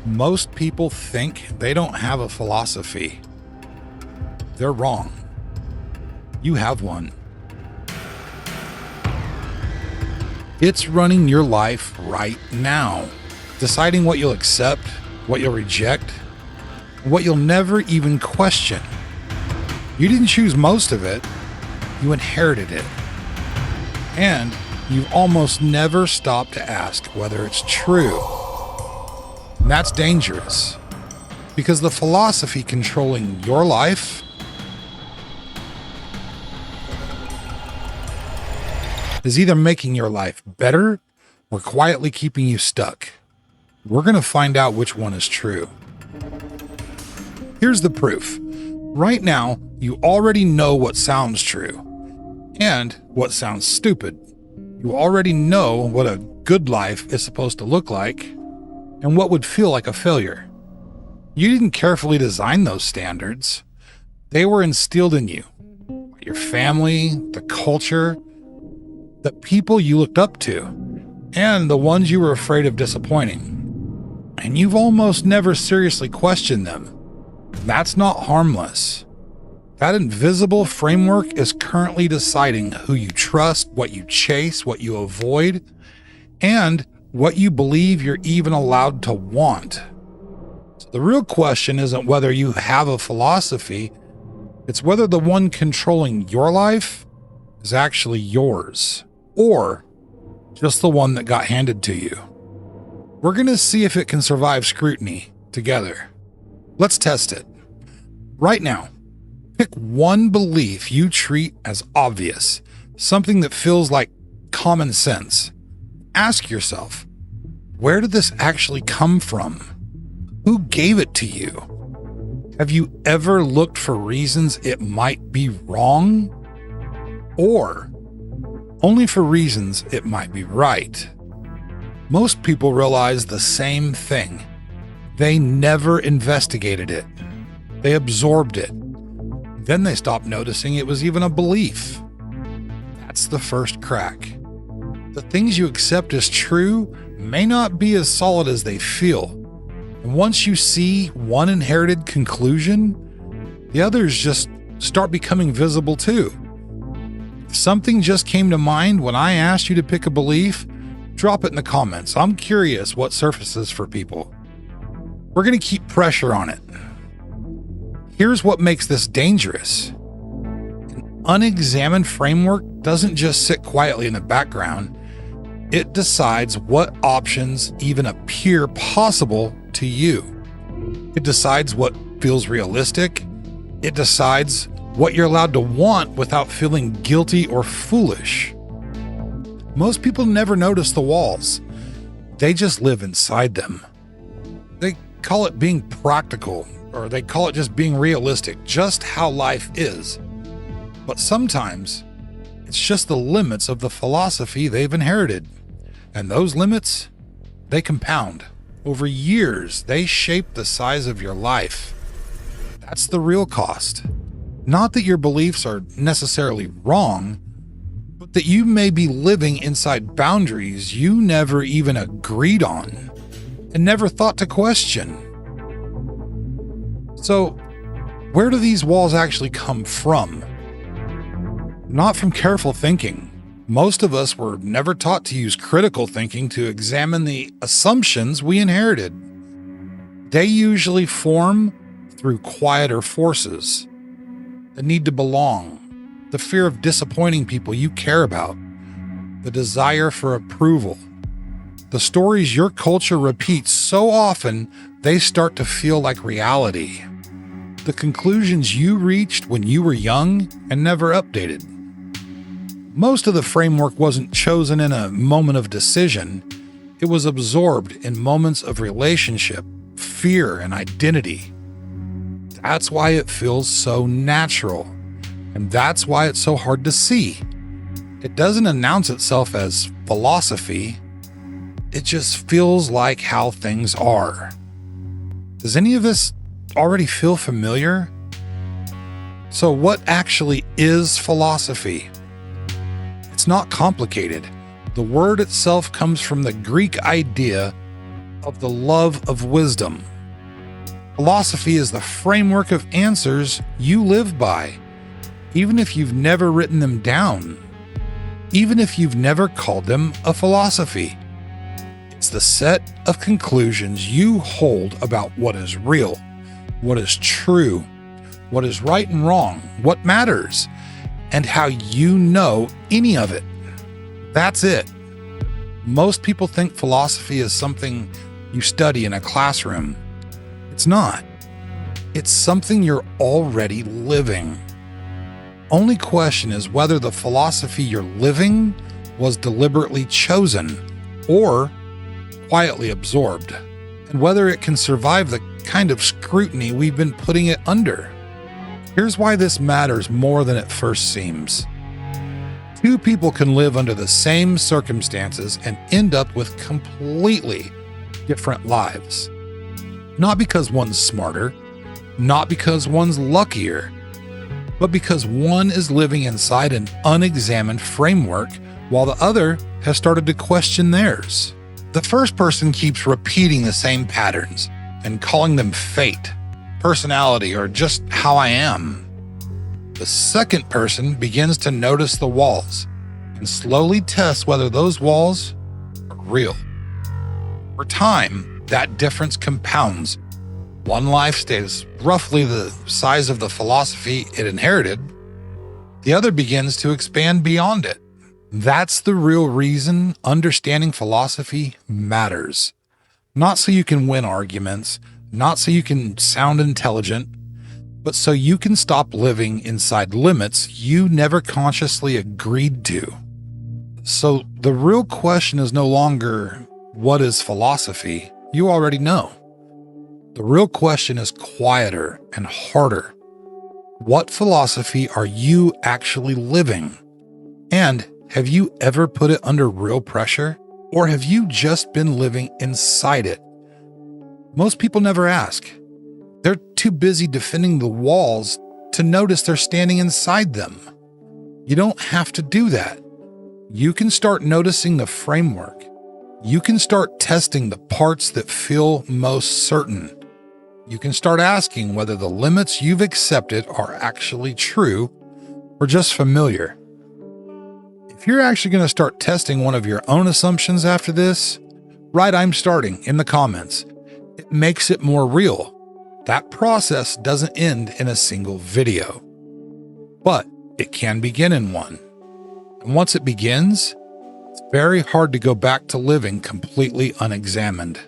Most people think they don't have a philosophy. They're wrong. You have one. It's running your life right now, deciding what you'll accept, what you'll reject, what you'll never even question. You didn't choose most of it, you inherited it. And you've almost never stopped to ask whether it's true. And that's dangerous, because the philosophy controlling your life is either making your life better or quietly keeping you stuck. We're going to find out which one is true. Here's the proof. Right now, you already know what sounds true and what sounds stupid. You already know what a good life is supposed to look like and what would feel like a failure. You didn't carefully design those standards. They were instilled in you by your family, the culture, the people you looked up to, and the ones you were afraid of disappointing. And you've almost never seriously questioned them. That's not harmless. That invisible framework is currently deciding who you trust, what you chase, what you avoid, and what you believe you're even allowed to want. So the real question isn't whether you have a philosophy, it's whether the one controlling your life is actually yours, or just the one that got handed to you. We're going to see if it can survive scrutiny together. Let's test it. Right now, pick one belief you treat as obvious, something that feels like common sense. Ask yourself, where did this actually come from? Who gave it to you? Have you ever looked for reasons it might be wrong? Or only for reasons it might be right? Most people realize the same thing. They never investigated it. They absorbed it. Then they stopped noticing it was even a belief. That's the first crack. The things you accept as true may not be as solid as they feel. And once you see one inherited conclusion, the others just start becoming visible too. If something just came to mind when I asked you to pick a belief, drop it in the comments. I'm curious what surfaces for people. We're going to keep pressure on it. Here's what makes this dangerous. An unexamined framework doesn't just sit quietly in the background. It decides what options even appear possible to you. It decides what feels realistic. It decides what you're allowed to want without feeling guilty or foolish. Most people never notice the walls. They just live inside them. They call it being practical, or they call it just being realistic, just how life is. But sometimes it's just the limits of the philosophy they've inherited. And those limits, they compound. Over years, they shape the size of your life. That's the real cost. Not that your beliefs are necessarily wrong, but that you may be living inside boundaries you never even agreed on and never thought to question. So, where do these walls actually come from? Not from careful thinking. Most of us were never taught to use critical thinking to examine the assumptions we inherited. They usually form through quieter forces. The need to belong, the fear of disappointing people you care about, the desire for approval. The stories your culture repeats so often, they start to feel like reality. The conclusions you reached when you were young and never updated. Most of the framework wasn't chosen in a moment of decision. It was absorbed in moments of relationship, fear, and identity. That's why it feels so natural. And that's why it's so hard to see. It doesn't announce itself as philosophy. It just feels like how things are. Does any of this already feel familiar? So what actually is philosophy? It's not complicated. The word itself comes from the Greek idea of the love of wisdom. Philosophy is the framework of answers you live by, even if you've never written them down, even if you've never called them a philosophy. It's the set of conclusions you hold about what is real, what is true, what is right and wrong, what matters, and how you know any of it. That's it. Most people think philosophy is something you study in a classroom. It's not. It's something you're already living. Only question is whether the philosophy you're living was deliberately chosen or quietly absorbed, and whether it can survive the kind of scrutiny we've been putting it under. Here's why this matters more than it first seems. Two people can live under the same circumstances and end up with completely different lives. Not because one's smarter, not because one's luckier, but because one is living inside an unexamined framework while the other has started to question theirs. The first person keeps repeating the same patterns and calling them fate, personality, or just how I am. The second person begins to notice the walls and slowly tests whether those walls are real. Over time, that difference compounds. One life stays roughly the size of the philosophy it inherited. The other begins to expand beyond it. That's the real reason understanding philosophy matters. Not so you can win arguments, not so you can sound intelligent, but so you can stop living inside limits you never consciously agreed to. So the real question is no longer, what is philosophy? You already know. The real question is quieter and harder. What philosophy are you actually living? And have you ever put it under real pressure? Or have you just been living inside it? Most people never ask. They're too busy defending the walls to notice they're standing inside them. You don't have to do that. You can start noticing the framework. You can start testing the parts that feel most certain. You can start asking whether the limits you've accepted are actually true or just familiar. If you're actually going to start testing one of your own assumptions after this, write "I'm starting" in the comments. It makes it more real. That process doesn't end in a single video, but it can begin in one. And once it begins, it's very hard to go back to living completely unexamined.